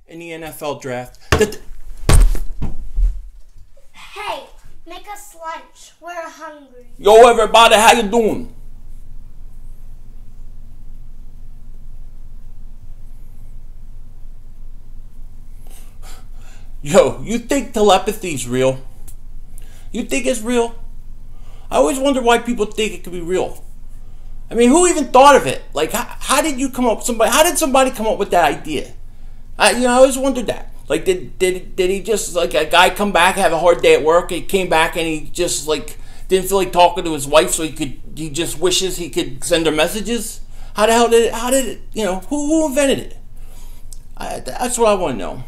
in the NFL draft. Hey, make us lunch. We're hungry. Yo, everybody, how you doing? Yo, you think telepathy's real? You think it's real? I always wonder why people think it could be real. I mean, who even thought of it? Like, how did you come up? How did somebody come up with that idea? I always wondered that. Like, did he just, like, a guy come back, have a hard day at work, and he came back and he just, like, didn't feel like talking to his wife, so he just wishes he could send her messages? How the hell did it, who invented it? That's what I want to know.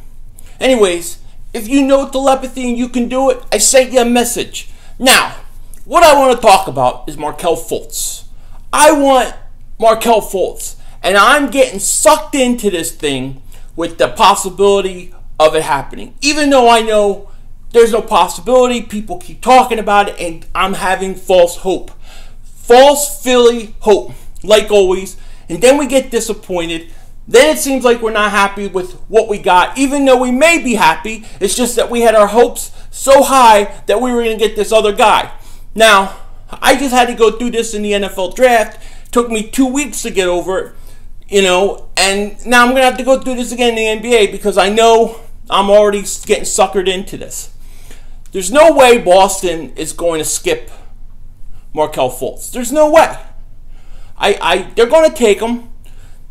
Anyways, if you know telepathy and you can do it, I sent you a message. Now, what I want to talk about is Markelle Fultz. I want Markelle Fultz, and I'm getting sucked into this thing with the possibility of it happening. Even though I know there's no possibility, people keep talking about it, and I'm having false hope. False Philly hope, like always. And then we get disappointed. Then it seems like we're not happy with what we got, even though we may be happy. It's just that we had our hopes so high that we were going to get this other guy. Now, I just had to go through this in the NFL draft. It took me 2 weeks to get over it, and now I'm going to have to go through this again in the NBA because I know I'm already getting suckered into this. There's no way Boston is going to skip Markelle Fultz. There's no way. They're going to take him.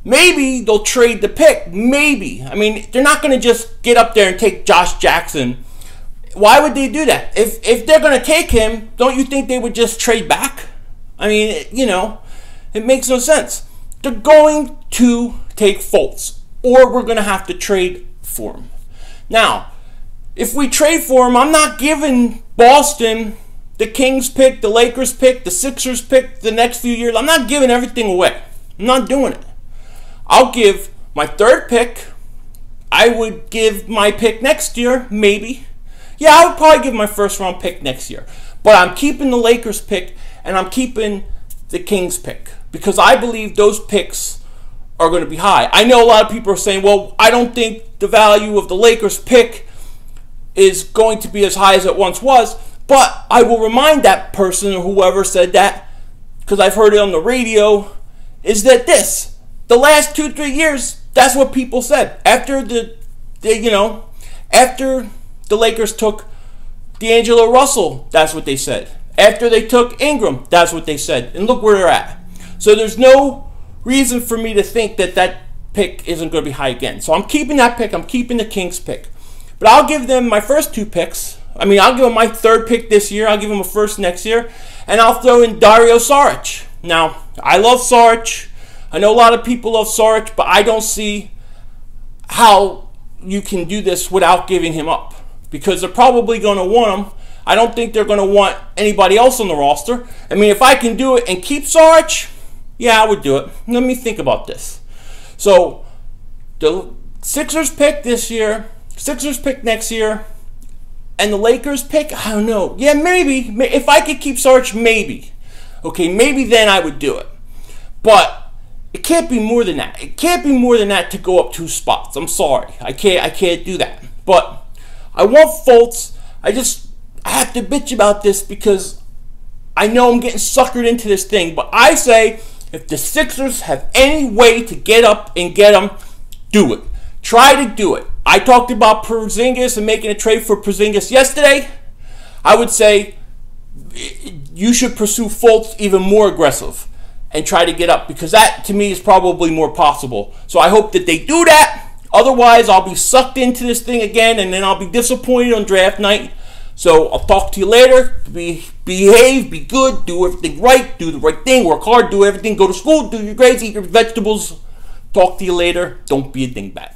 Maybe they'll trade the pick. Maybe. I mean, they're not going to just get up there and take Josh Jackson. Why would they do that? If they're going to take him, don't you think they would just trade back? I mean, it makes no sense. They're going to take Fultz, or we're going to have to trade for him. Now, if we trade for him, I'm not giving Boston the Kings pick, the Lakers pick, the Sixers pick the next few years. I'm not giving everything away. I'm not doing it. I'll give my third pick. I would give my pick next year, maybe. Yeah, I would probably give my first round pick next year. But I'm keeping the Lakers pick, and I'm keeping the Kings pick, because I believe those picks are going to be high. I know a lot of people are saying, well, I don't think the value of the Lakers pick is going to be as high as it once was. But I will remind that person or whoever said that, because I've heard it on the radio, is that the last 2-3 years, that's what people said. After after the Lakers took D'Angelo Russell, that's what they said. After they took Ingram, that's what they said. And look where they're at. So there's no reason for me to think that that pick isn't going to be high again. So I'm keeping that pick. I'm keeping the Kings pick. But I'll give them my first two picks. I mean, I'll give them my third pick this year. I'll give them a first next year. And I'll throw in Dario Saric. Now, I love Saric. I know a lot of people love Saric, but I don't see how you can do this without giving him up, because they're probably going to want him. I don't think they're going to want anybody else on the roster. I mean, if I can do it and keep Saric, yeah, I would do it. Let me think about this. So, the Sixers pick this year, Sixers pick next year, and the Lakers pick, I don't know. Yeah, maybe. If I could keep Saric, maybe. Okay, maybe then I would do it. But it can't be more than that. It can't be more than that to go up 2 spots. I'm sorry. I can't do that. But I want Fultz. I have to bitch about this because I know I'm getting suckered into this thing. But I say, if the Sixers have any way to get up and get him, do it. Try to do it. I talked about Porzingis and making a trade for Porzingis yesterday. I would say you should pursue Fultz even more aggressive and try to get up, because that, to me, is probably more possible. So I hope that they do that. Otherwise, I'll be sucked into this thing again, and then I'll be disappointed on draft night. So I'll talk to you later. Behave, be good, do everything right, do the right thing, work hard, do everything, go to school, do your grades, eat your vegetables. Talk to you later. Don't be a dingbat.